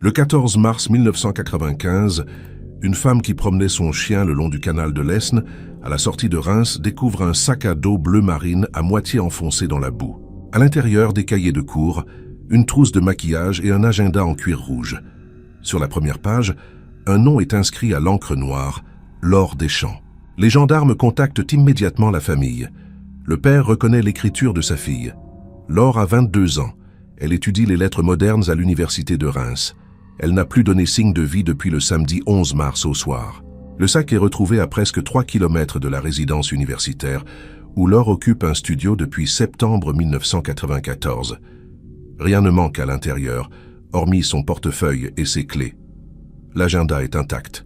Le 14 mars 1995, une femme qui promenait son chien le long du canal de l'Aisne, à la sortie de Reims, découvre un sac à dos bleu marine à moitié enfoncé dans la boue. À l'intérieur, des cahiers de cours, une trousse de maquillage et un agenda en cuir rouge. Sur la première page, un nom est inscrit à l'encre noire, Laure Deschamps. Les gendarmes contactent immédiatement la famille. Le père reconnaît l'écriture de sa fille. Laure a 22 ans. Elle étudie les lettres modernes à l'université de Reims. Elle n'a plus donné signe de vie depuis le samedi 11 mars au soir. Le sac est retrouvé à presque 3 km de la résidence universitaire, où Laure occupe un studio depuis septembre 1994. Rien ne manque à l'intérieur, hormis son portefeuille et ses clés. L'agenda est intact.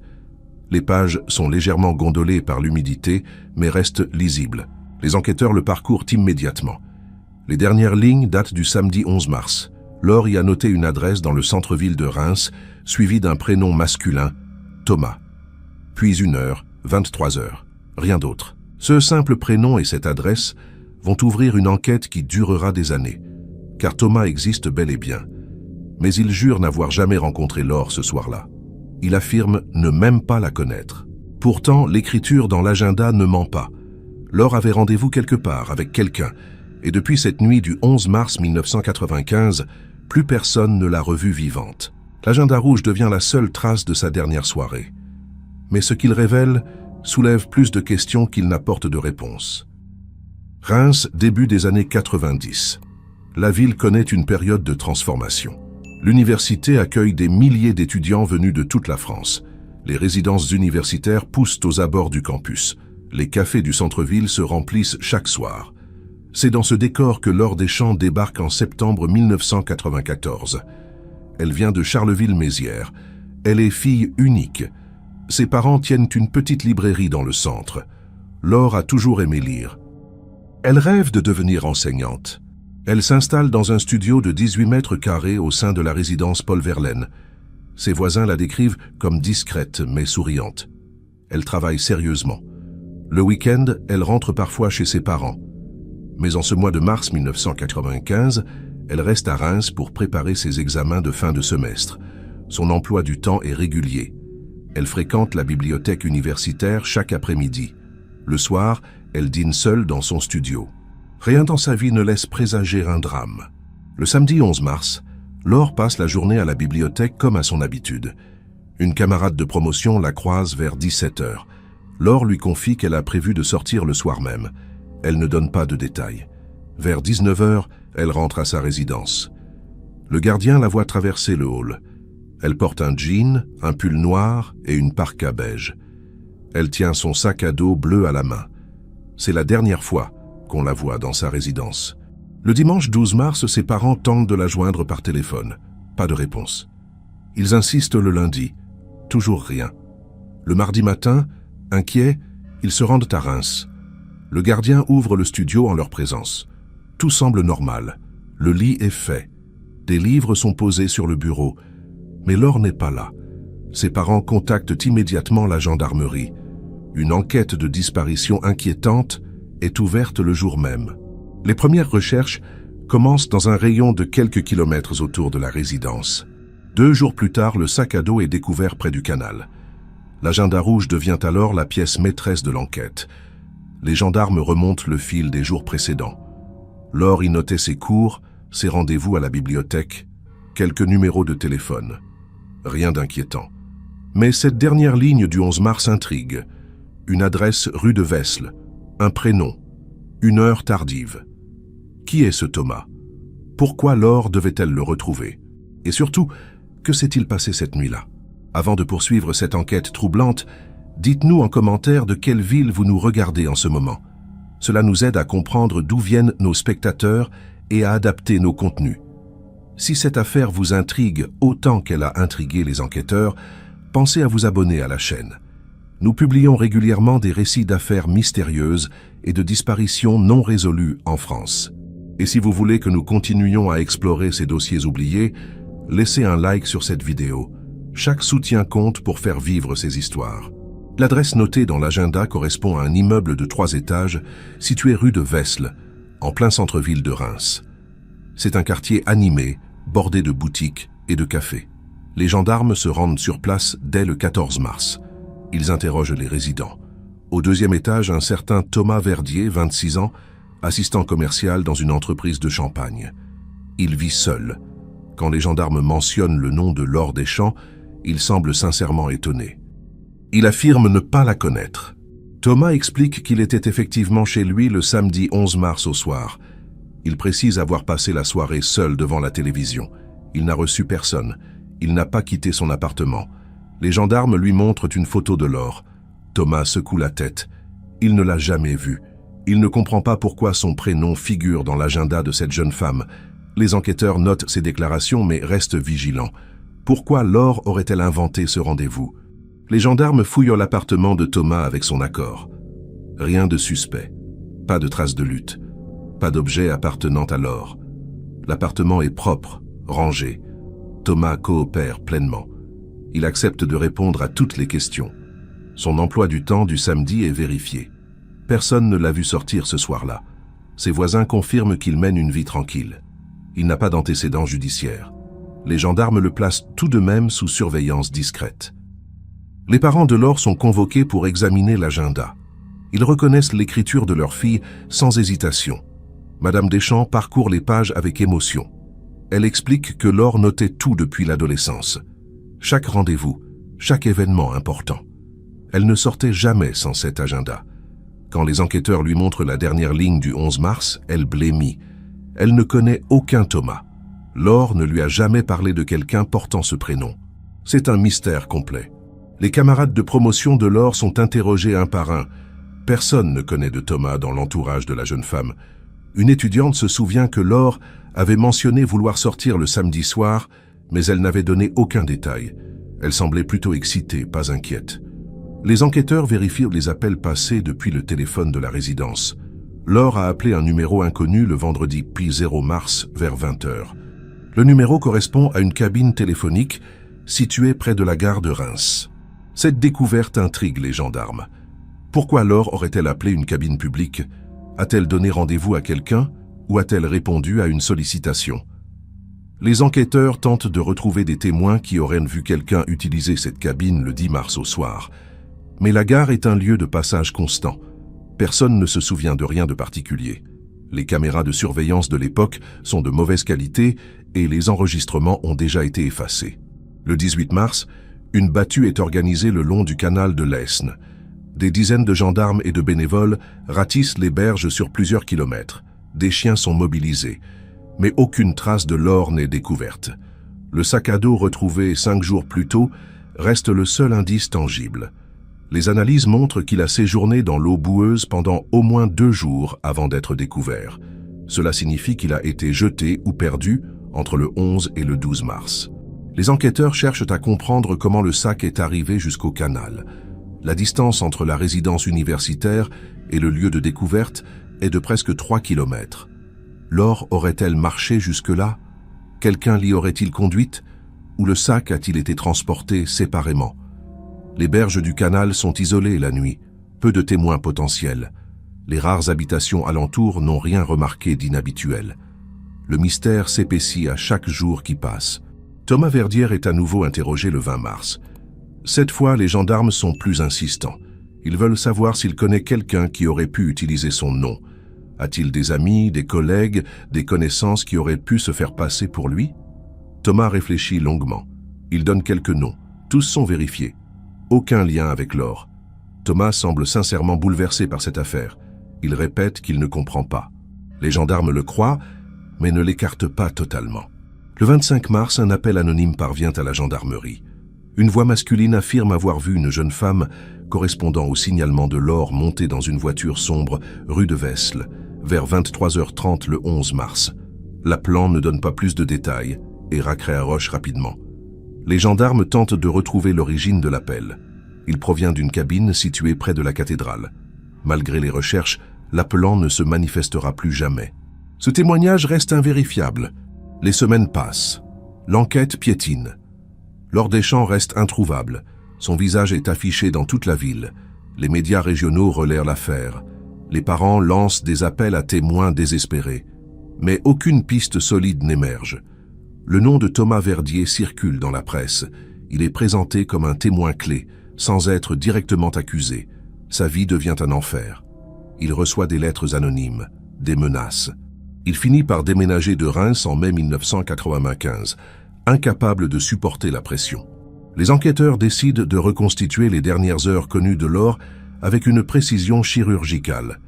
Les pages sont légèrement gondolées par l'humidité, mais restent lisibles. Les enquêteurs le parcourent immédiatement. Les dernières lignes datent du samedi 11 mars. Laure y a noté une adresse dans le centre-ville de Reims, suivie d'un prénom masculin, Thomas. Puis 1 heure, 23 heures. Rien d'autre. Ce simple prénom et cette adresse vont ouvrir une enquête qui durera des années, car Thomas existe bel et bien. Mais il jure n'avoir jamais rencontré Laure ce soir-là. Il affirme ne même pas la connaître. Pourtant, l'écriture dans l'agenda ne ment pas. Laure avait rendez-vous quelque part avec quelqu'un, et depuis cette nuit du 11 mars 1995, plus personne ne l'a revue vivante. L'agenda rouge devient la seule trace de sa dernière soirée. Mais ce qu'il révèle soulève plus de questions qu'il n'apporte de réponses. Reims, début des années 90. La ville connaît une période de transformation. L'université accueille des milliers d'étudiants venus de toute la France. Les résidences universitaires poussent aux abords du campus. Les cafés du centre-ville se remplissent chaque soir. C'est dans ce décor que Laure Deschamps débarque en septembre 1994. Elle vient de Charleville-Mézières. Elle est fille unique. Ses parents tiennent une petite librairie dans le centre. Laure a toujours aimé lire. Elle rêve de devenir enseignante. Elle s'installe dans un studio de 18 mètres carrés au sein de la résidence Paul Verlaine. Ses voisins la décrivent comme discrète mais souriante. Elle travaille sérieusement. Le week-end, elle rentre parfois chez ses parents. Mais en ce mois de mars 1995, elle reste à Reims pour préparer ses examens de fin de semestre. Son emploi du temps est régulier. Elle fréquente la bibliothèque universitaire chaque après-midi. Le soir, elle dîne seule dans son studio. Rien dans sa vie ne laisse présager un drame. Le samedi 11 mars, Laure passe la journée à la bibliothèque comme à son habitude. Une camarade de promotion la croise vers 17 h. Laure lui confie qu'elle a prévu de sortir le soir même. Elle ne donne pas de détails. Vers 19 h, elle rentre à sa résidence. Le gardien la voit traverser le hall. Elle porte un jean, un pull noir et une parka beige. Elle tient son sac à dos bleu à la main. C'est la dernière fois qu'on la voit dans sa résidence. Le dimanche 12 mars, ses parents tentent de la joindre par téléphone. Pas de réponse. Ils insistent le lundi. Toujours rien. Le mardi matin, inquiets, ils se rendent à Reims. Le gardien ouvre le studio en leur présence. Tout semble normal. Le lit est fait. Des livres sont posés sur le bureau. Mais Laure n'est pas là. Ses parents contactent immédiatement la gendarmerie. Une enquête de disparition inquiétante est ouverte le jour même. Les premières recherches commencent dans un rayon de quelques kilomètres autour de la résidence. 2 jours plus tard, le sac à dos est découvert près du canal. L'agenda rouge devient alors la pièce maîtresse de l'enquête. Les gendarmes remontent le fil des jours précédents. Laure y notait ses cours, ses rendez-vous à la bibliothèque, quelques numéros de téléphone. Rien d'inquiétant. Mais cette dernière ligne du 11 mars intrigue. Une adresse rue de Vesle, un prénom, 1 heure tardive. Qui est ce Thomas? Pourquoi Laure devait-elle le retrouver? Et surtout, que s'est-il passé cette nuit-là? Avant de poursuivre cette enquête troublante, dites-nous en commentaire de quelle ville vous nous regardez en ce moment. Cela nous aide à comprendre d'où viennent nos spectateurs et à adapter nos contenus. Si cette affaire vous intrigue autant qu'elle a intrigué les enquêteurs, pensez à vous abonner à la chaîne. Nous publions régulièrement des récits d'affaires mystérieuses et de disparitions non résolues en France. Et si vous voulez que nous continuions à explorer ces dossiers oubliés, laissez un like sur cette vidéo. Chaque soutien compte pour faire vivre ces histoires. L'adresse notée dans l'agenda correspond à un immeuble de 3 étages situé rue de Vesle, en plein centre-ville de Reims. C'est un quartier animé, bordé de boutiques et de cafés. Les gendarmes se rendent sur place dès le 14 mars. Ils interrogent les résidents. Au deuxième étage, un certain Thomas Verdier, 26 ans, assistant commercial dans une entreprise de champagne. Il vit seul. Quand les gendarmes mentionnent le nom de Laure Deschamps, il semble sincèrement étonné. Il affirme ne pas la connaître. Thomas explique qu'il était effectivement chez lui le samedi 11 mars au soir. Il précise avoir passé la soirée seul devant la télévision. Il n'a reçu personne. Il n'a pas quitté son appartement. Les gendarmes lui montrent une photo de Laure. Thomas secoue la tête. Il ne l'a jamais vue. Il ne comprend pas pourquoi son prénom figure dans l'agenda de cette jeune femme. Les enquêteurs notent ses déclarations mais restent vigilants. Pourquoi Laure aurait-elle inventé ce rendez-vous? Les gendarmes fouillent l'appartement de Thomas avec son accord. Rien de suspect. Pas de traces de lutte. Pas d'objet appartenant à Laure. L'appartement est propre, rangé. Thomas coopère pleinement. Il accepte de répondre à toutes les questions. Son emploi du temps du samedi est vérifié. Personne ne l'a vu sortir ce soir-là. Ses voisins confirment qu'il mène une vie tranquille. Il n'a pas d'antécédents judiciaires. Les gendarmes le placent tout de même sous surveillance discrète. Les parents de Laure sont convoqués pour examiner l'agenda. Ils reconnaissent l'écriture de leur fille sans hésitation. Madame Deschamps parcourt les pages avec émotion. Elle explique que Laure notait tout depuis l'adolescence. Chaque rendez-vous, chaque événement important. Elle ne sortait jamais sans cet agenda. Quand les enquêteurs lui montrent la dernière ligne du 11 mars, elle blêmit. Elle ne connaît aucun Thomas. Laure ne lui a jamais parlé de quelqu'un portant ce prénom. C'est un mystère complet. Les camarades de promotion de Laure sont interrogés un par un. Personne ne connaît de Thomas dans l'entourage de la jeune femme. Une étudiante se souvient que Laure avait mentionné vouloir sortir le samedi soir, mais elle n'avait donné aucun détail. Elle semblait plutôt excitée, pas inquiète. Les enquêteurs vérifient les appels passés depuis le téléphone de la résidence. Laure a appelé un numéro inconnu le vendredi P0 mars vers 20h. Le numéro correspond à une cabine téléphonique située près de la gare de Reims. Cette découverte intrigue les gendarmes. Pourquoi Laure aurait-elle appelé une cabine publique? A-t-elle donné rendez-vous à quelqu'un ou a-t-elle répondu à une sollicitation? Les enquêteurs tentent de retrouver des témoins qui auraient vu quelqu'un utiliser cette cabine le 10 mars au soir. Mais la gare est un lieu de passage constant. Personne ne se souvient de rien de particulier. Les caméras de surveillance de l'époque sont de mauvaise qualité et les enregistrements ont déjà été effacés. Le 18 mars, une battue est organisée le long du canal de l'Aisne. Des dizaines de gendarmes et de bénévoles ratissent les berges sur plusieurs kilomètres. Des chiens sont mobilisés, mais aucune trace de Laure n'est découverte. Le sac à dos retrouvé 5 jours plus tôt reste le seul indice tangible. Les analyses montrent qu'il a séjourné dans l'eau boueuse pendant au moins 2 jours avant d'être découvert. Cela signifie qu'il a été jeté ou perdu entre le 11 et le 12 mars. Les enquêteurs cherchent à comprendre comment le sac est arrivé jusqu'au canal. La distance entre la résidence universitaire et le lieu de découverte est de presque 3 kilomètres. Laure aurait-elle marché jusque-là? Quelqu'un l'y aurait-il conduite? Ou le sac a-t-il été transporté séparément? Les berges du canal sont isolées la nuit, peu de témoins potentiels. Les rares habitations alentours n'ont rien remarqué d'inhabituel. Le mystère s'épaissit à chaque jour qui passe. Thomas Verdier est à nouveau interrogé le 20 mars. Cette fois, les gendarmes sont plus insistants. Ils veulent savoir s'il connaît quelqu'un qui aurait pu utiliser son nom. A-t-il des amis, des collègues, des connaissances qui auraient pu se faire passer pour lui? Thomas réfléchit longuement. Il donne quelques noms. Tous sont vérifiés. Aucun lien avec Laure. Thomas semble sincèrement bouleversé par cette affaire. Il répète qu'il ne comprend pas. Les gendarmes le croient, mais ne l'écartent pas totalement. Le 25 mars, un appel anonyme parvient à la gendarmerie. Une voix masculine affirme avoir vu une jeune femme correspondant au signalement de Laure montée dans une voiture sombre rue de Vesle, vers 23h30 le 11 mars. L'appelant ne donne pas plus de détails et raccroche rapidement. Les gendarmes tentent de retrouver l'origine de l'appel. Il provient d'une cabine située près de la cathédrale. Malgré les recherches, l'appelant ne se manifestera plus jamais. Ce témoignage reste invérifiable. Les semaines passent. L'enquête piétine. Laure Deschamps reste introuvable. Son visage est affiché dans toute la ville. Les médias régionaux relaient l'affaire. Les parents lancent des appels à témoins désespérés. Mais aucune piste solide n'émerge. Le nom de Thomas Verdier circule dans la presse. Il est présenté comme un témoin clé, sans être directement accusé. Sa vie devient un enfer. Il reçoit des lettres anonymes, des menaces. Il finit par déménager de Reims en mai 1995, incapable de supporter la pression. Les enquêteurs décident de reconstituer les dernières heures connues de Laure avec une précision chirurgicale.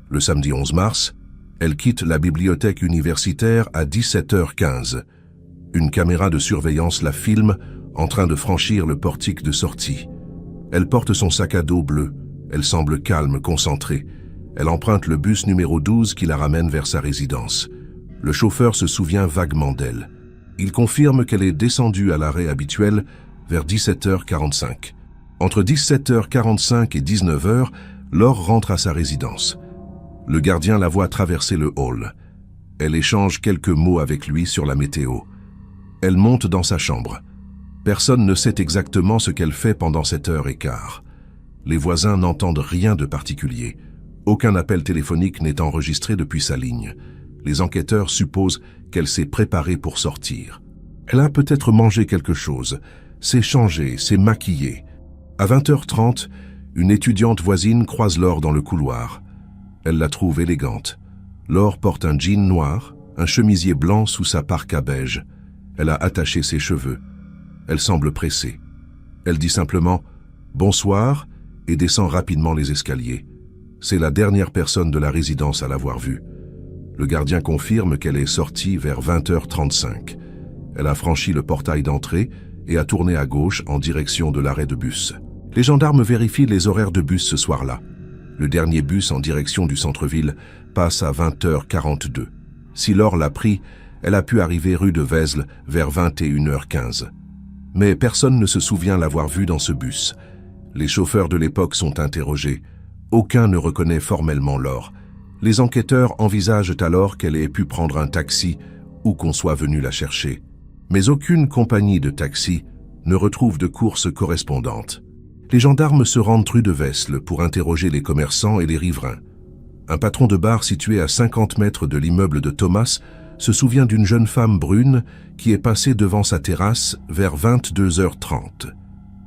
Le samedi 11 mars, elle quitte la bibliothèque universitaire à 17h15. Une caméra de surveillance la filme en train de franchir le portique de sortie. Elle porte son sac à dos bleu. Elle semble calme, concentrée. Elle emprunte le bus numéro 12 qui la ramène vers sa résidence. Le chauffeur se souvient vaguement d'elle. Il confirme qu'elle est descendue à l'arrêt habituel vers 17h45. Entre 17h45 et 19h, Laure rentre à sa résidence. Le gardien la voit traverser le hall. Elle échange quelques mots avec lui sur la météo. Elle monte dans sa chambre. Personne ne sait exactement ce qu'elle fait pendant 7h15. Les voisins n'entendent rien de particulier. Aucun appel téléphonique n'est enregistré depuis sa ligne. Les enquêteurs supposent qu'elle s'est préparée pour sortir. Elle a peut-être mangé quelque chose, s'est changée, s'est maquillée. À 20h30, une étudiante voisine croise Laure dans le couloir. Elle la trouve élégante. Laure porte un jean noir, un chemisier blanc sous sa parka beige. Elle a attaché ses cheveux. Elle semble pressée. Elle dit simplement « Bonsoir » et descend rapidement les escaliers. C'est la dernière personne de la résidence à l'avoir vue. Le gardien confirme qu'elle est sortie vers 20h35. Elle a franchi le portail d'entrée et a tourné à gauche en direction de l'arrêt de bus. Les gendarmes vérifient les horaires de bus ce soir-là. Le dernier bus en direction du centre-ville passe à 20h42. Si Laure l'a pris, elle a pu arriver rue de Vesle vers 21h15. Mais personne ne se souvient l'avoir vue dans ce bus. Les chauffeurs de l'époque sont interrogés. Aucun ne reconnaît formellement Laure. Les enquêteurs envisagent alors qu'elle ait pu prendre un taxi ou qu'on soit venu la chercher. Mais aucune compagnie de taxi ne retrouve de course correspondante. Les gendarmes se rendent rue de Vesle pour interroger les commerçants et les riverains. Un patron de bar situé à 50 mètres de l'immeuble de Thomas se souvient d'une jeune femme brune qui est passée devant sa terrasse vers 22h30.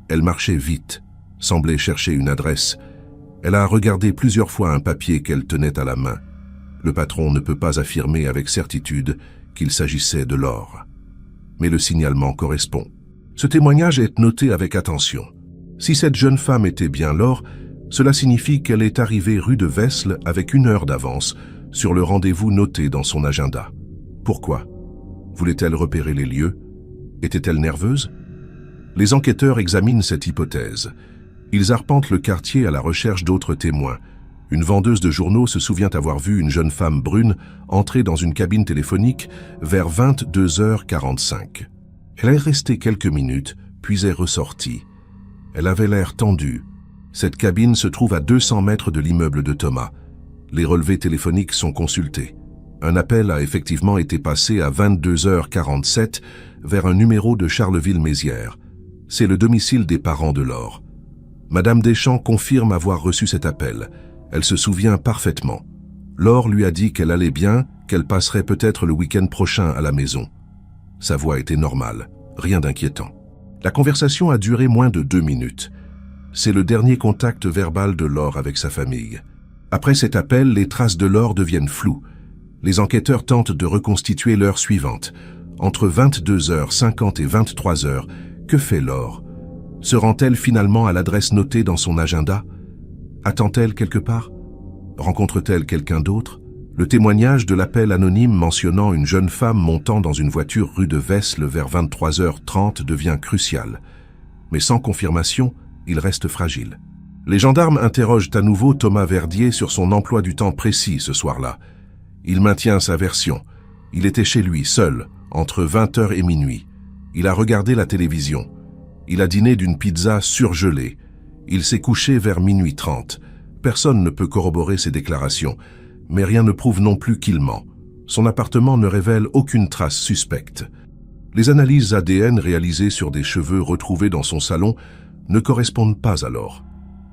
Elle marchait vite, semblait chercher une adresse. Elle a regardé plusieurs fois un papier qu'elle tenait à la main. Le patron ne peut pas affirmer avec certitude qu'il s'agissait de Laure. Mais le signalement correspond. Ce témoignage est noté avec attention. Si cette jeune femme était bien Laure, cela signifie qu'elle est arrivée rue de Vesle avec 1 heure d'avance sur le rendez-vous noté dans son agenda. Pourquoi? Voulait-elle repérer les lieux? Était-elle nerveuse? Les enquêteurs examinent cette hypothèse. Ils arpentent le quartier à la recherche d'autres témoins. Une vendeuse de journaux se souvient avoir vu une jeune femme brune entrer dans une cabine téléphonique vers 22h45. Elle est restée quelques minutes, puis est ressortie. Elle avait l'air tendue. Cette cabine se trouve à 200 mètres de l'immeuble de Thomas. Les relevés téléphoniques sont consultés. Un appel a effectivement été passé à 22h47 vers un numéro de Charleville-Mézières. C'est le domicile des parents de Laure. Madame Deschamps confirme avoir reçu cet appel. Elle se souvient parfaitement. Laure lui a dit qu'elle allait bien, qu'elle passerait peut-être le week-end prochain à la maison. Sa voix était normale, rien d'inquiétant. La conversation a duré moins de 2 minutes. C'est le dernier contact verbal de Laure avec sa famille. Après cet appel, les traces de Laure deviennent floues. Les enquêteurs tentent de reconstituer l'heure suivante. Entre 22h50 et 23h, que fait Laure? Se rend-elle finalement à l'adresse notée dans son agenda? Attend-elle quelque part? Rencontre-t-elle quelqu'un d'autre? Le témoignage de l'appel anonyme mentionnant une jeune femme montant dans une voiture rue de Vesle vers 23h30 devient crucial. Mais sans confirmation, il reste fragile. Les gendarmes interrogent à nouveau Thomas Verdier sur son emploi du temps précis ce soir-là. Il maintient sa version. Il était chez lui, seul, entre 20h et minuit. Il a regardé la télévision. Il a dîné d'une pizza surgelée. Il s'est couché vers minuit 30. Personne ne peut corroborer ses déclarations, mais rien ne prouve non plus qu'il ment. Son appartement ne révèle aucune trace suspecte. Les analyses ADN réalisées sur des cheveux retrouvés dans son salon ne correspondent pas alors.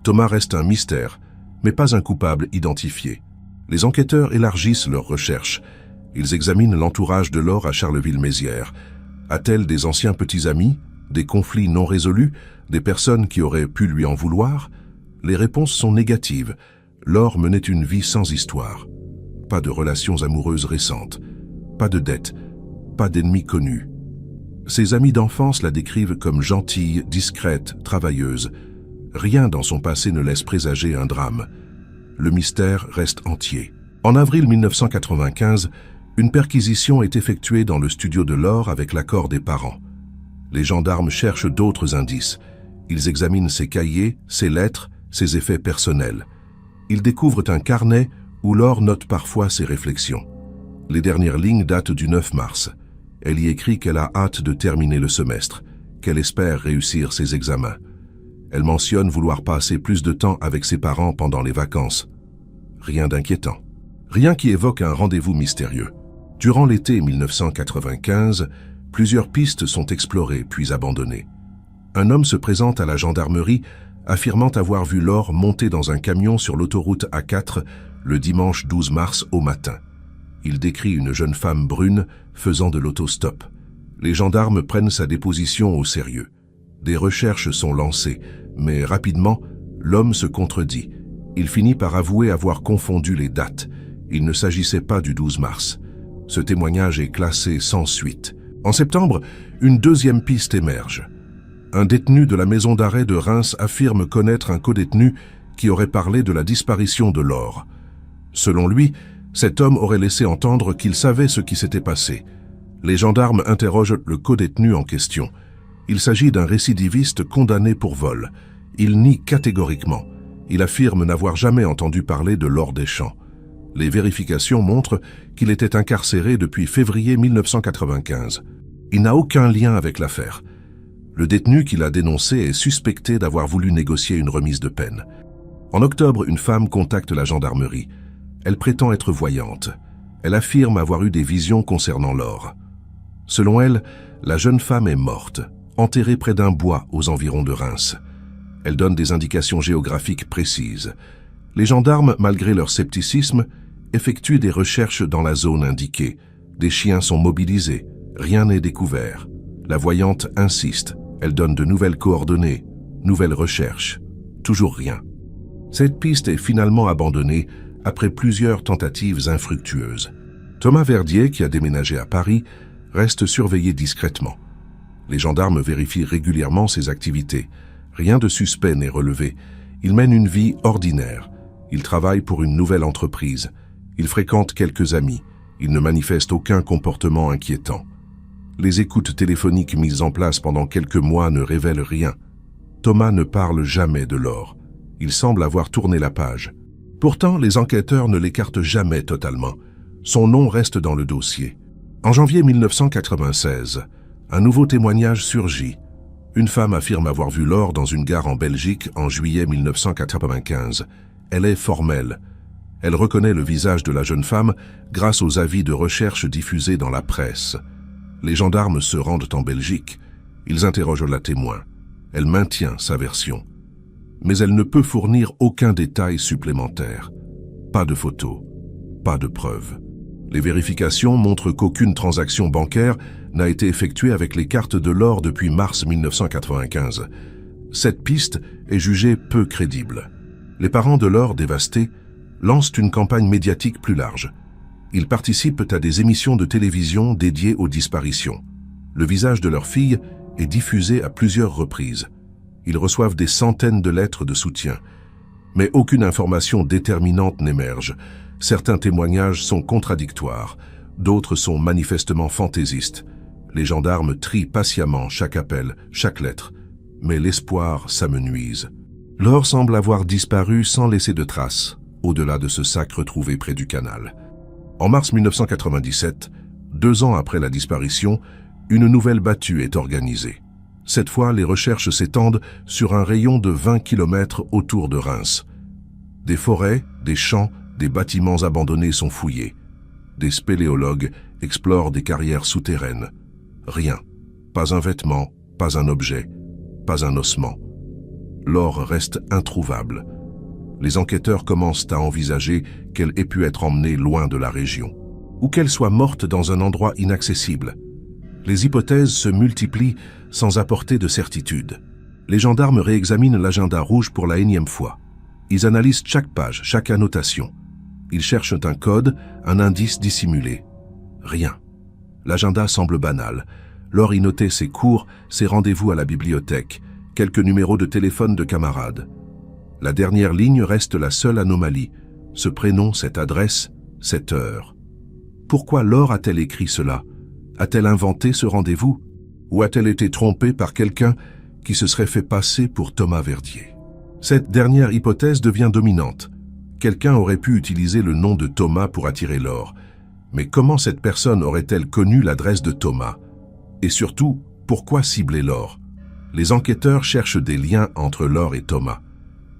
Thomas reste un mystère, mais pas un coupable identifié. Les enquêteurs élargissent leurs recherches. Ils examinent l'entourage de Laure à Charleville-Mézières, A-t-elle des anciens petits amis, des conflits non résolus, des personnes qui auraient pu lui en vouloir? Les réponses sont négatives. Laure menait une vie sans histoire. Pas de relations amoureuses récentes, pas de dettes, pas d'ennemis connus. Ses amis d'enfance la décrivent comme gentille, discrète, travailleuse. Rien dans son passé ne laisse présager un drame. Le mystère reste entier. En avril 1995, une perquisition est effectuée dans le studio de Laure avec l'accord des parents. Les gendarmes cherchent d'autres indices. Ils examinent ses cahiers, ses lettres, ses effets personnels. Ils découvrent un carnet où Laure note parfois ses réflexions. Les dernières lignes datent du 9 mars. Elle y écrit qu'elle a hâte de terminer le semestre, qu'elle espère réussir ses examens. Elle mentionne vouloir passer plus de temps avec ses parents pendant les vacances. Rien d'inquiétant. Rien qui évoque un rendez-vous mystérieux. Durant l'été 1995, plusieurs pistes sont explorées puis abandonnées. Un homme se présente à la gendarmerie affirmant avoir vu Laure monter dans un camion sur l'autoroute A4 le dimanche 12 mars au matin. Il décrit une jeune femme brune faisant de l'autostop. Les gendarmes prennent sa déposition au sérieux. Des recherches sont lancées, mais rapidement, l'homme se contredit. Il finit par avouer avoir confondu les dates. Il ne s'agissait pas du 12 mars. Ce témoignage est classé sans suite. En septembre, une deuxième piste émerge. Un détenu de la maison d'arrêt de Reims affirme connaître un codétenu qui aurait parlé de la disparition de Laure. Selon lui, cet homme aurait laissé entendre qu'il savait ce qui s'était passé. Les gendarmes interrogent le codétenu en question. Il s'agit d'un récidiviste condamné pour vol. Il nie catégoriquement. Il affirme n'avoir jamais entendu parler de Laure Deschamps. Les vérifications montrent qu'il était incarcéré depuis février 1995. Il n'a aucun lien avec l'affaire. Le détenu qui l'a dénoncé est suspecté d'avoir voulu négocier une remise de peine. En octobre, une femme contacte la gendarmerie. Elle prétend être voyante. Elle affirme avoir eu des visions concernant Laure. Selon elle, la jeune femme est morte, enterrée près d'un bois aux environs de Reims. Elle donne des indications géographiques précises. Les gendarmes, malgré leur scepticisme, effectuent des recherches dans la zone indiquée. Des chiens sont mobilisés. Rien n'est découvert. La voyante insiste. Elle donne de nouvelles coordonnées, nouvelles recherches. Toujours rien. Cette piste est finalement abandonnée après plusieurs tentatives infructueuses. Thomas Verdier, qui a déménagé à Paris, reste surveillé discrètement. Les gendarmes vérifient régulièrement ses activités. Rien de suspect n'est relevé. Il mène une vie ordinaire. Il travaille pour une nouvelle entreprise. Il fréquente quelques amis. Il ne manifeste aucun comportement inquiétant. Les écoutes téléphoniques mises en place pendant quelques mois ne révèlent rien. Thomas ne parle jamais de Laure. Il semble avoir tourné la page. Pourtant, les enquêteurs ne l'écartent jamais totalement. Son nom reste dans le dossier. En janvier 1996, un nouveau témoignage surgit. Une femme affirme avoir vu Laure dans une gare en Belgique en juillet 1995. Elle est formelle. Elle reconnaît le visage de la jeune femme grâce aux avis de recherche diffusés dans la presse. Les gendarmes se rendent en Belgique. Ils interrogent la témoin. Elle maintient sa version. Mais elle ne peut fournir aucun détail supplémentaire. Pas de photos, pas de preuves. Les vérifications montrent qu'aucune transaction bancaire n'a été effectuée avec les cartes de Laure depuis mars 1995. Cette piste est jugée peu crédible. Les parents de Laure, dévastés, lancent une campagne médiatique plus large. Ils participent à des émissions de télévision dédiées aux disparitions. Le visage de leur fille est diffusé à plusieurs reprises. Ils reçoivent des centaines de lettres de soutien. Mais aucune information déterminante n'émerge. Certains témoignages sont contradictoires, d'autres sont manifestement fantaisistes. Les gendarmes trient patiemment chaque appel, chaque lettre, mais l'espoir s'amenuise. Laure semble avoir disparu sans laisser de traces, au-delà de ce sac retrouvé près du canal. En mars 1997, 2 ans après la disparition, une nouvelle battue est organisée. Cette fois, les recherches s'étendent sur un rayon de 20 km autour de Reims. Des forêts, des champs, des bâtiments abandonnés sont fouillés. Des spéléologues explorent des carrières souterraines. Rien. Pas un vêtement, pas un objet, pas un ossement. Laure reste introuvable. Les enquêteurs commencent à envisager qu'elle ait pu être emmenée loin de la région, ou qu'elle soit morte dans un endroit inaccessible. Les hypothèses se multiplient sans apporter de certitude. Les gendarmes réexaminent l'agenda rouge pour la énième fois. Ils analysent chaque page, chaque annotation. Ils cherchent un code, un indice dissimulé. Rien. L'agenda semble banal. Laure y notait ses cours, ses rendez-vous à la bibliothèque, quelques numéros de téléphone de camarades. La dernière ligne reste la seule anomalie. Ce prénom, cette adresse, cette heure. Pourquoi Laure a-t-elle écrit cela? A-t-elle inventé ce rendez-vous? Ou a-t-elle été trompée par quelqu'un qui se serait fait passer pour Thomas Verdier? Cette dernière hypothèse devient dominante. Quelqu'un aurait pu utiliser le nom de Thomas pour attirer Laure. Mais comment cette personne aurait-elle connu l'adresse de Thomas? Et surtout, pourquoi cibler Laure? Les enquêteurs cherchent des liens entre Laure et Thomas.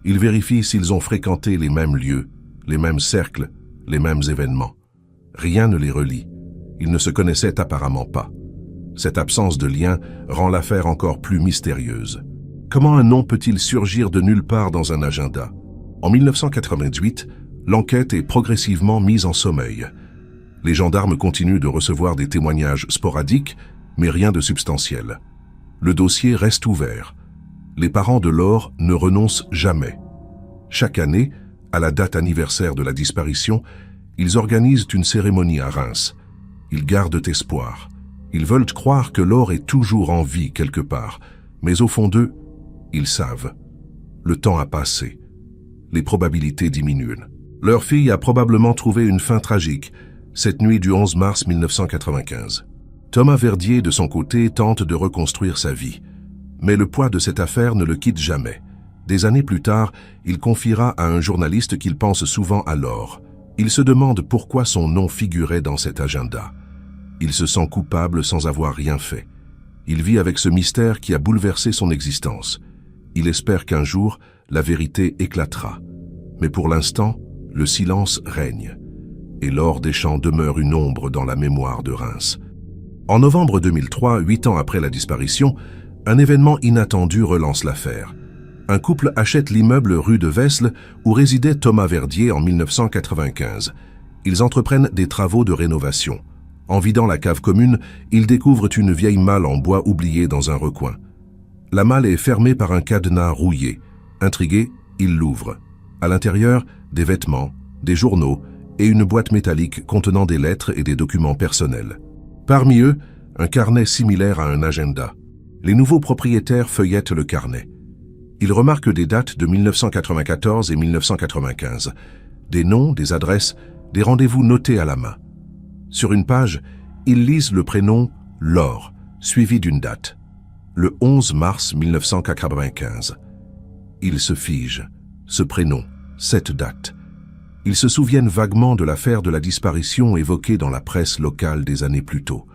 Ils vérifient s'ils ont fréquenté les mêmes lieux, les mêmes cercles, les mêmes événements. Rien ne les relie. Ils ne se connaissaient apparemment pas. Cette absence de lien rend l'affaire encore plus mystérieuse. Comment un nom peut-il surgir de nulle part dans un agenda? En 1998, l'enquête est progressivement mise en sommeil. Les gendarmes continuent de recevoir des témoignages sporadiques, mais rien de substantiel. Le dossier reste ouvert. Les parents de Laure ne renoncent jamais. Chaque année, à la date anniversaire de la disparition, ils organisent une cérémonie à Reims. Ils gardent espoir. Ils veulent croire que Laure est toujours en vie quelque part, mais au fond d'eux, ils savent. Le temps a passé. Les probabilités diminuent. Leur fille a probablement trouvé une fin tragique, cette nuit du 11 mars 1995. Thomas Verdier, de son côté, tente de reconstruire sa vie. Mais le poids de cette affaire ne le quitte jamais. Des années plus tard, il confiera à un journaliste qu'il pense souvent à Laure. Il se demande pourquoi son nom figurait dans cet agenda. Il se sent coupable sans avoir rien fait. Il vit avec ce mystère qui a bouleversé son existence. Il espère qu'un jour, la vérité éclatera. Mais pour l'instant, le silence règne. Et Laure Deschamps demeure une ombre dans la mémoire de Reims. En novembre 2003, 8 ans après la disparition, un événement inattendu relance l'affaire. Un couple achète l'immeuble rue de Vesle où résidait Thomas Verdier en 1995. Ils entreprennent des travaux de rénovation. En vidant la cave commune, ils découvrent une vieille malle en bois oubliée dans un recoin. La malle est fermée par un cadenas rouillé. Intrigués, ils l'ouvrent. À l'intérieur, des vêtements, des journaux et une boîte métallique contenant des lettres et des documents personnels. Parmi eux, un carnet similaire à un agenda. Les nouveaux propriétaires feuillettent le carnet. Ils remarquent des dates de 1994 et 1995, des noms, des adresses, des rendez-vous notés à la main. Sur une page, ils lisent le prénom Laure, suivi d'une date, le 11 mars 1995. Ils se figent, ce prénom, cette date. Ils se souviennent vaguement de l'affaire de la disparition évoquée dans la presse locale des années plus tôt.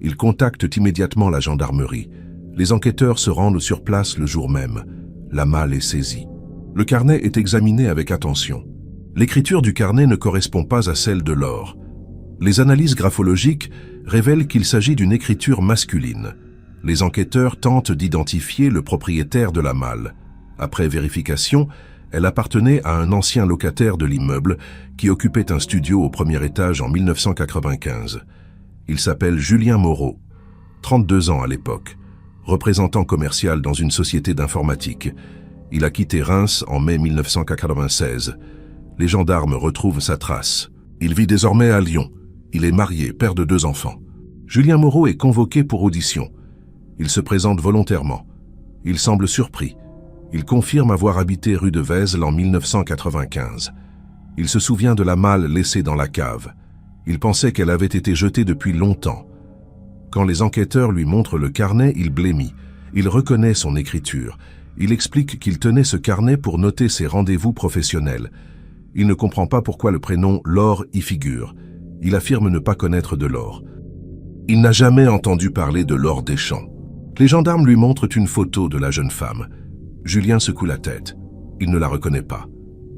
Ils contactent immédiatement la gendarmerie. Les enquêteurs se rendent sur place le jour même. La malle est saisie. Le carnet est examiné avec attention. L'écriture du carnet ne correspond pas à celle de Laure. Les analyses graphologiques révèlent qu'il s'agit d'une écriture masculine. Les enquêteurs tentent d'identifier le propriétaire de la malle. Après vérification, elle appartenait à un ancien locataire de l'immeuble qui occupait un studio au premier étage en 1995. Il s'appelle Julien Moreau, 32 ans à l'époque, représentant commercial dans une société d'informatique. Il a quitté Reims en mai 1996. Les gendarmes retrouvent sa trace. Il vit désormais à Lyon. Il est marié, père de 2 enfants. Julien Moreau est convoqué pour audition. Il se présente volontairement. Il semble surpris. Il confirme avoir habité rue de Vesle en 1995. Il se souvient de la malle laissée dans la cave. Il pensait qu'elle avait été jetée depuis longtemps. Quand les enquêteurs lui montrent le carnet, il blêmit. Il reconnaît son écriture. Il explique qu'il tenait ce carnet pour noter ses rendez-vous professionnels. Il ne comprend pas pourquoi le prénom Laure y figure. Il affirme ne pas connaître de Laure. Il n'a jamais entendu parler de Laure Deschamps. Les gendarmes lui montrent une photo de la jeune femme. Julien secoue la tête. Il ne la reconnaît pas.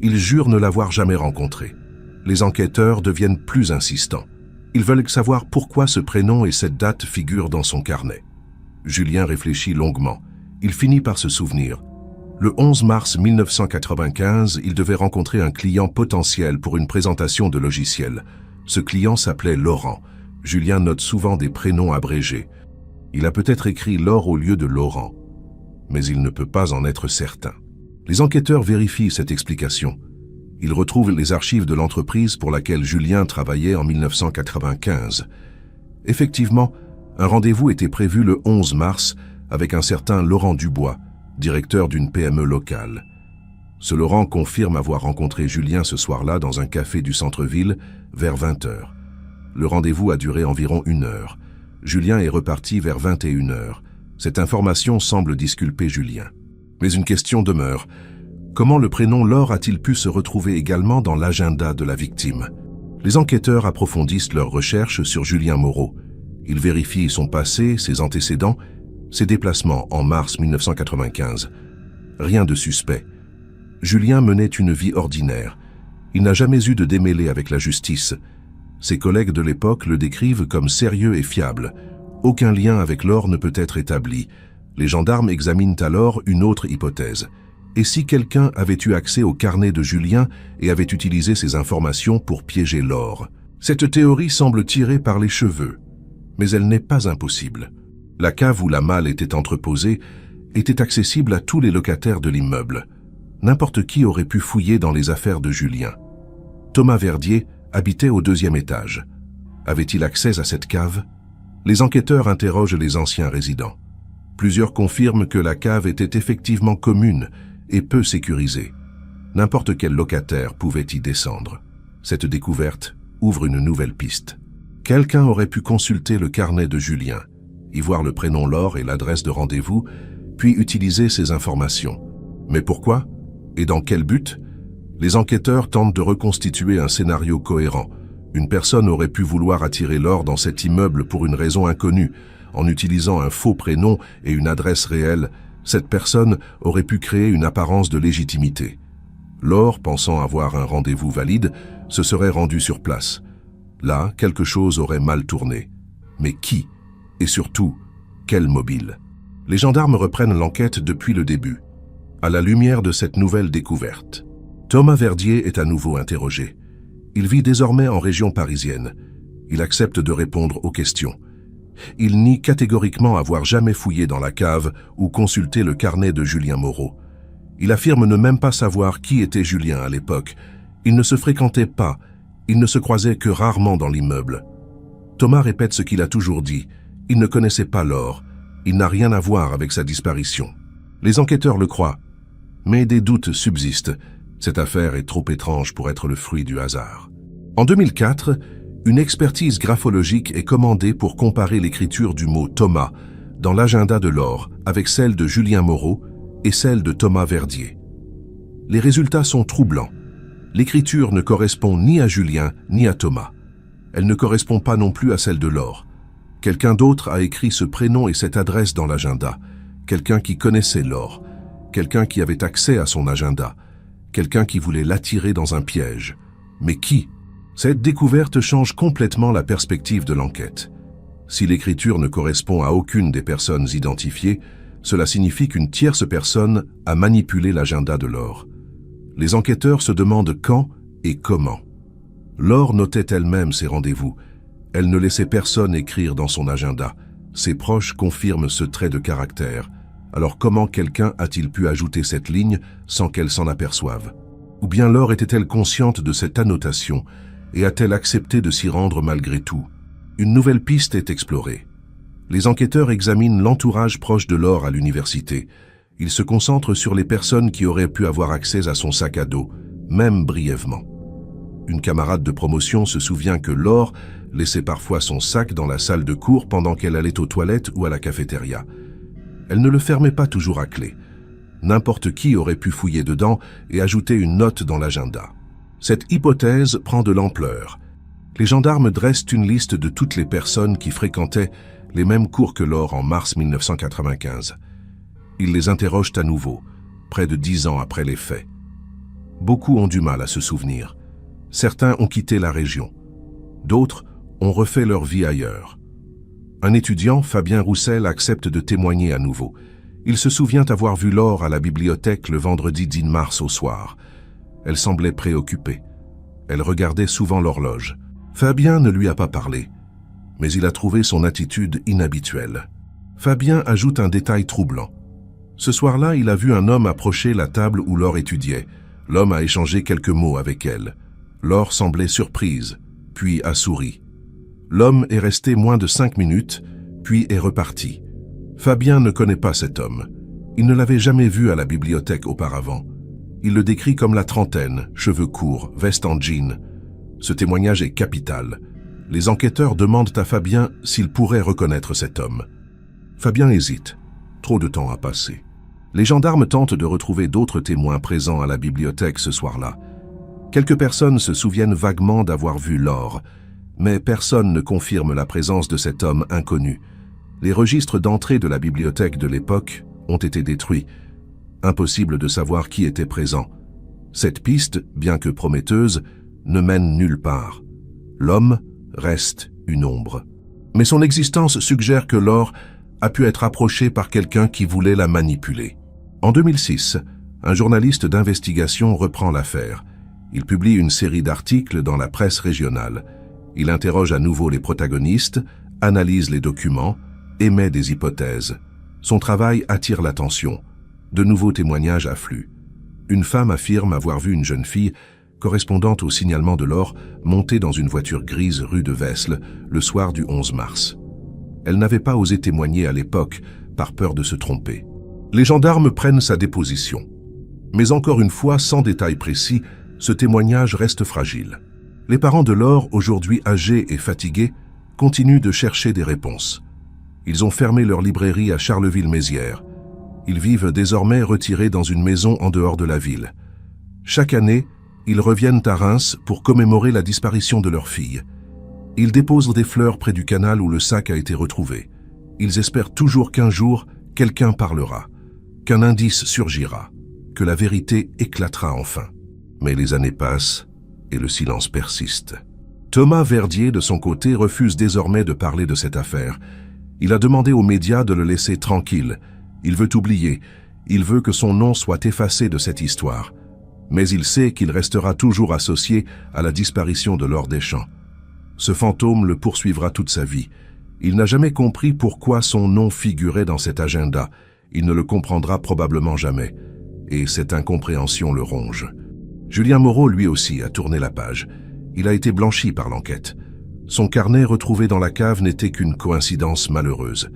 Il jure ne l'avoir jamais rencontrée. Les enquêteurs deviennent plus insistants. Ils veulent savoir pourquoi ce prénom et cette date figurent dans son carnet. Julien réfléchit longuement. Il finit par se souvenir. Le 11 mars 1995, il devait rencontrer un client potentiel pour une présentation de logiciel. Ce client s'appelait Laurent. Julien note souvent des prénoms abrégés. Il a peut-être écrit Laure au lieu de Laurent, mais il ne peut pas en être certain. Les enquêteurs vérifient cette explication. Ils retrouvent les archives de l'entreprise pour laquelle Julien travaillait en 1995. Effectivement, un rendez-vous était prévu le 11 mars avec un certain Laurent Dubois, directeur d'une PME locale. Ce Laurent confirme avoir rencontré Julien ce soir-là dans un café du centre-ville vers 20 h. Le rendez-vous a duré environ 1 heure. Julien est reparti vers 21 h. Cette information semble disculper Julien. Mais une question demeure. Comment le prénom Laure a-t-il pu se retrouver également dans l'agenda de la victime? Les enquêteurs approfondissent leurs recherches sur Julien Moreau. Ils vérifient son passé, ses antécédents, ses déplacements en mars 1995. Rien de suspect. Julien menait une vie ordinaire. Il n'a jamais eu de démêlés avec la justice. Ses collègues de l'époque le décrivent comme sérieux et fiable. Aucun lien avec Laure ne peut être établi. Les gendarmes examinent alors une autre hypothèse. Et si quelqu'un avait eu accès au carnet de Julien et avait utilisé ces informations pour piéger Laure? Cette théorie semble tirée par les cheveux, mais elle n'est pas impossible. La cave où la malle était entreposée était accessible à tous les locataires de l'immeuble. N'importe qui aurait pu fouiller dans les affaires de Julien. Thomas Verdier habitait au 2e étage. Avait-il accès à cette cave? Les enquêteurs interrogent les anciens résidents. Plusieurs confirment que la cave était effectivement commune et peu sécurisée. N'importe quel locataire pouvait y descendre. Cette découverte ouvre une nouvelle piste. Quelqu'un aurait pu consulter le carnet de Julien, y voir le prénom Laure et l'adresse de rendez-vous, puis utiliser ces informations. Mais pourquoi? Et dans quel but? Les enquêteurs tentent de reconstituer un scénario cohérent. Une personne aurait pu vouloir attirer Laure dans cet immeuble pour une raison inconnue. En utilisant un faux prénom et une adresse réelle, cette personne aurait pu créer une apparence de légitimité. Laure, pensant avoir un rendez-vous valide, se serait rendue sur place. Là, quelque chose aurait mal tourné. Mais qui? Et surtout, quel mobile? Les gendarmes reprennent l'enquête depuis le début. À la lumière de cette nouvelle découverte, Thomas Verdier est à nouveau interrogé. Il vit désormais en région parisienne. Il accepte de répondre aux questions. Il nie catégoriquement avoir jamais fouillé dans la cave ou consulté le carnet de Julien Moreau. Il affirme ne même pas savoir qui était Julien à l'époque. Ils ne se fréquentaient pas, ils ne se croisaient que rarement dans l'immeuble. Thomas répète ce qu'il a toujours dit. Il ne connaissait pas Laure. Il n'a rien à voir avec sa disparition. Les enquêteurs le croient, mais des doutes subsistent. Cette affaire est trop étrange pour être le fruit du hasard. En 2004, une expertise graphologique est commandée pour comparer l'écriture du mot Thomas dans l'agenda de Laure avec celle de Julien Moreau et celle de Thomas Verdier. Les résultats sont troublants. L'écriture ne correspond ni à Julien ni à Thomas. Elle ne correspond pas non plus à celle de Laure. Quelqu'un d'autre a écrit ce prénom et cette adresse dans l'agenda. Quelqu'un qui connaissait Laure. Quelqu'un qui avait accès à son agenda. Quelqu'un qui voulait l'attirer dans un piège. Mais qui? Cette découverte change complètement la perspective de l'enquête. Si l'écriture ne correspond à aucune des personnes identifiées, cela signifie qu'une tierce personne a manipulé l'agenda de Laure. Les enquêteurs se demandent quand et comment. Laure notait elle-même ses rendez-vous. Elle ne laissait personne écrire dans son agenda. Ses proches confirment ce trait de caractère. Alors comment quelqu'un a-t-il pu ajouter cette ligne sans qu'elle s'en aperçoive? Ou bien Laure était-elle consciente de cette annotation et a-t-elle accepté de s'y rendre malgré tout? Une nouvelle piste est explorée. Les enquêteurs examinent l'entourage proche de Laure à l'université. Ils se concentrent sur les personnes qui auraient pu avoir accès à son sac à dos, même brièvement. Une camarade de promotion se souvient que Laure laissait parfois son sac dans la salle de cours pendant qu'elle allait aux toilettes ou à la cafétéria. Elle ne le fermait pas toujours à clé. N'importe qui aurait pu fouiller dedans et ajouter une note dans l'agenda. Cette hypothèse prend de l'ampleur. Les gendarmes dressent une liste de toutes les personnes qui fréquentaient les mêmes cours que Laure en mars 1995. Ils les interrogent à nouveau, près de 10 ans après les faits. Beaucoup ont du mal à se souvenir. Certains ont quitté la région. D'autres ont refait leur vie ailleurs. Un étudiant, Fabien Roussel, accepte de témoigner à nouveau. Il se souvient avoir vu Laure à la bibliothèque le vendredi 10 mars au soir. Elle semblait préoccupée. Elle regardait souvent l'horloge. Fabien ne lui a pas parlé, mais il a trouvé son attitude inhabituelle. Fabien ajoute un détail troublant. Ce soir-là, il a vu un homme approcher la table où Laure étudiait. L'homme a échangé quelques mots avec elle. Laure semblait surprise, puis a souri. L'homme est resté moins de 5 minutes, puis est reparti. Fabien ne connaît pas cet homme. Il ne l'avait jamais vu à la bibliothèque auparavant. Il le décrit comme la trentaine, cheveux courts, veste en jean. Ce témoignage est capital. Les enquêteurs demandent à Fabien s'il pourrait reconnaître cet homme. Fabien hésite. Trop de temps a passé. Les gendarmes tentent de retrouver d'autres témoins présents à la bibliothèque ce soir-là. Quelques personnes se souviennent vaguement d'avoir vu Laure, mais personne ne confirme la présence de cet homme inconnu. Les registres d'entrée de la bibliothèque de l'époque ont été détruits. Impossible de savoir qui était présent. Cette piste, bien que prometteuse, ne mène nulle part. L'homme reste une ombre. Mais son existence suggère que Laure a pu être approchée par quelqu'un qui voulait la manipuler. En 2006, un journaliste d'investigation reprend l'affaire. Il publie une série d'articles dans la presse régionale. Il interroge à nouveau les protagonistes, analyse les documents, émet des hypothèses. Son travail attire l'attention. De nouveaux témoignages affluent. Une femme affirme avoir vu une jeune fille, correspondant au signalement de Laure, montée dans une voiture grise rue de Vesle le soir du 11 mars. Elle n'avait pas osé témoigner à l'époque, par peur de se tromper. Les gendarmes prennent sa déposition. Mais encore une fois, sans détails précis, ce témoignage reste fragile. Les parents de Laure, aujourd'hui âgés et fatigués, continuent de chercher des réponses. Ils ont fermé leur librairie à Charleville-Mézières. Ils vivent désormais retirés dans une maison en dehors de la ville. Chaque année, ils reviennent à Reims pour commémorer la disparition de leur fille. Ils déposent des fleurs près du canal où le sac a été retrouvé. Ils espèrent toujours qu'un jour, quelqu'un parlera, qu'un indice surgira, que la vérité éclatera enfin. Mais les années passent et le silence persiste. Thomas Verdier, de son côté, refuse désormais de parler de cette affaire. Il a demandé aux médias de le laisser tranquille. Il veut oublier. Il veut que son nom soit effacé de cette histoire. Mais il sait qu'il restera toujours associé à la disparition de Laure Deschamps. Ce fantôme le poursuivra toute sa vie. Il n'a jamais compris pourquoi son nom figurait dans cet agenda. Il ne le comprendra probablement jamais. Et cette incompréhension le ronge. Julien Moreau, lui aussi, a tourné la page. Il a été blanchi par l'enquête. Son carnet retrouvé dans la cave n'était qu'une coïncidence malheureuse.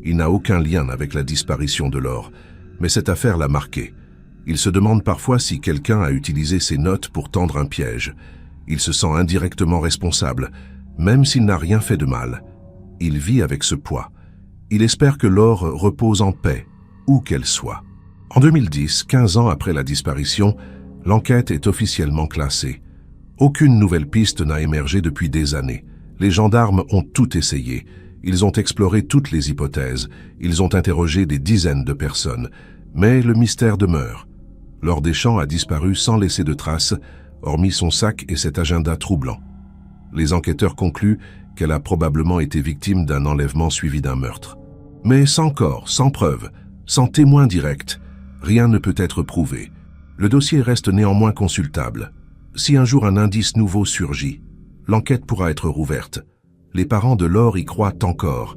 Il n'a aucun lien avec la disparition de Laure, mais cette affaire l'a marqué. Il se demande parfois si quelqu'un a utilisé ses notes pour tendre un piège. Il se sent indirectement responsable, même s'il n'a rien fait de mal. Il vit avec ce poids. Il espère que Laure repose en paix, où qu'elle soit. En 2010, 15 ans après la disparition, l'enquête est officiellement classée. Aucune nouvelle piste n'a émergé depuis des années. Les gendarmes ont tout essayé. Ils ont exploré toutes les hypothèses. Ils ont interrogé des dizaines de personnes. Mais le mystère demeure. Laure Deschamps a disparu sans laisser de traces, hormis son sac et cet agenda troublant. Les enquêteurs concluent qu'elle a probablement été victime d'un enlèvement suivi d'un meurtre. Mais sans corps, sans preuve, sans témoin direct, rien ne peut être prouvé. Le dossier reste néanmoins consultable. Si un jour un indice nouveau surgit, l'enquête pourra être rouverte. Les parents de Laure y croient encore.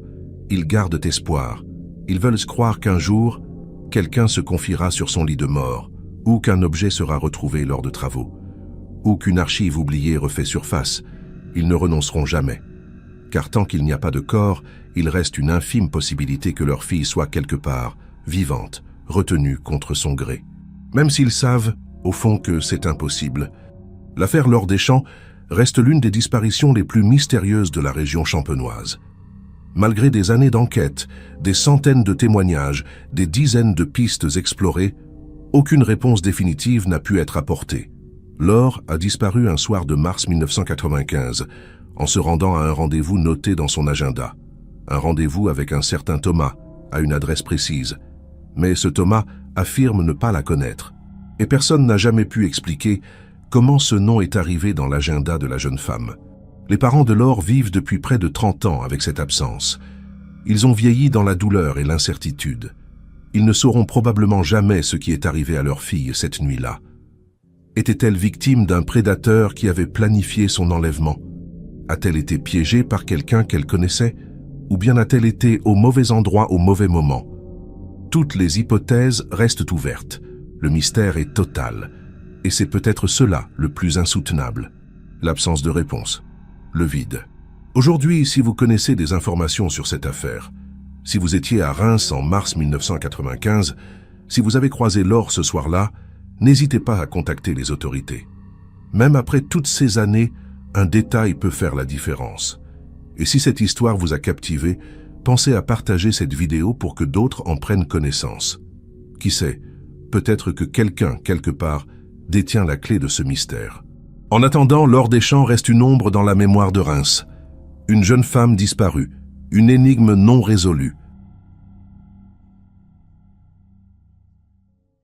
Ils gardent espoir. Ils veulent se croire qu'un jour, quelqu'un se confiera sur son lit de mort, ou qu'un objet sera retrouvé lors de travaux, ou qu'une archive oubliée refait surface. Ils ne renonceront jamais. Car tant qu'il n'y a pas de corps, il reste une infime possibilité que leur fille soit quelque part, vivante, retenue contre son gré. Même s'ils savent, au fond, que c'est impossible. L'affaire Laure Deschamps reste l'une des disparitions les plus mystérieuses de la région champenoise. Malgré des années d'enquête, des centaines de témoignages, des dizaines de pistes explorées, aucune réponse définitive n'a pu être apportée. Laure a disparu un soir de mars 1995, en se rendant à un rendez-vous noté dans son agenda. Un rendez-vous avec un certain Thomas, à une adresse précise. Mais ce Thomas affirme ne pas la connaître. Et personne n'a jamais pu expliquer comment ce nom est arrivé dans l'agenda de la jeune femme. Les parents de Laure vivent depuis près de 30 ans avec cette absence. Ils ont vieilli dans la douleur et l'incertitude. Ils ne sauront probablement jamais ce qui est arrivé à leur fille cette nuit-là. Était-elle victime d'un prédateur qui avait planifié son enlèvement? A-t-elle été piégée par quelqu'un qu'elle connaissait? Ou bien a-t-elle été au mauvais endroit au mauvais moment? Toutes les hypothèses restent ouvertes. Le mystère est total. Et c'est peut-être cela le plus insoutenable. L'absence de réponse. Le vide. Aujourd'hui, si vous connaissez des informations sur cette affaire, si vous étiez à Reims en mars 1995, si vous avez croisé Laure ce soir-là, n'hésitez pas à contacter les autorités. Même après toutes ces années, un détail peut faire la différence. Et si cette histoire vous a captivé, pensez à partager cette vidéo pour que d'autres en prennent connaissance. Qui sait, peut-être que quelqu'un, quelque part, détient la clé de ce mystère. En attendant, Laure Deschamps reste une ombre dans la mémoire de Reims. Une jeune femme disparue, une énigme non résolue,